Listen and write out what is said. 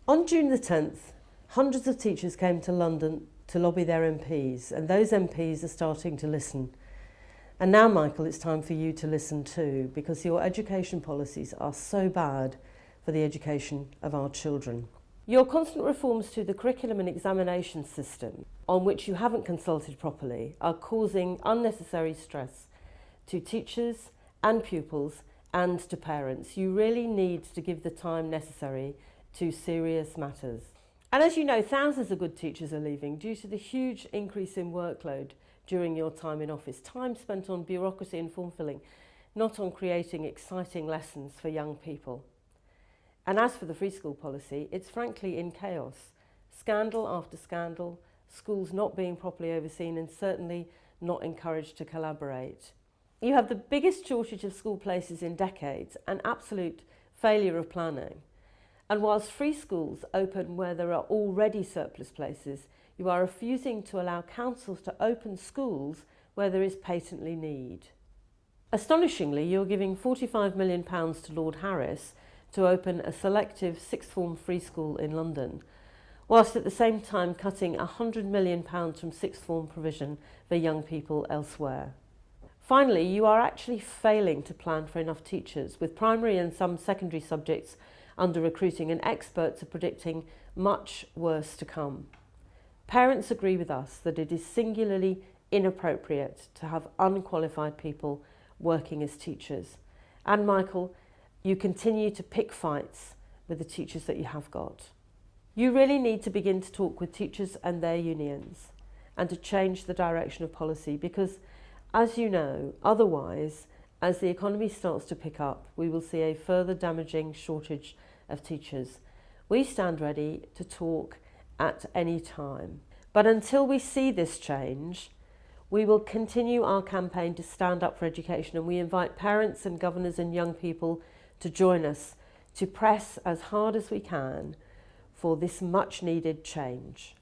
On June the 10th, hundreds of teachers came to London to lobby their MPs, and those MPs are starting to listen. And now, Michael, it's time for you to listen too, because your education policies are so bad for the education of our children. Your constant reforms to the curriculum and examination system, on which you haven't consulted properly, are causing unnecessary stress to teachers and pupils and to parents. You really need to give the time necessary to serious matters. And as you know, thousands of good teachers are leaving due to the huge increase in workload during your time in office, time spent on bureaucracy and form filling, not on creating exciting lessons for young people. And as for the free school policy, it's frankly in chaos. Scandal after scandal, schools not being properly overseen and certainly not encouraged to collaborate. You have the biggest shortage of school places in decades, an absolute failure of planning. And whilst free schools open where there are already surplus places, you are refusing to allow councils to open schools where there is patently need. Astonishingly, you're giving £45 million to Lord Harris to open a selective sixth form free school in London, whilst at the same time cutting £100 million from sixth form provision for young people elsewhere. Finally, you are actually failing to plan for enough teachers, with primary and some secondary subjects under recruiting, and experts are predicting much worse to come. Parents agree with us that it is singularly inappropriate to have unqualified people working as teachers. And Michael, you continue to pick fights with the teachers that you have got. You really need to begin to talk with teachers and their unions and to change the direction of policy, because, as you know, otherwise, as the economy starts to pick up, we will see a further damaging shortage of teachers. We stand ready to talk at any time. But until we see this change, we will continue our campaign to stand up for education, and we invite parents and governors and young people to join us to press as hard as we can for this much needed change.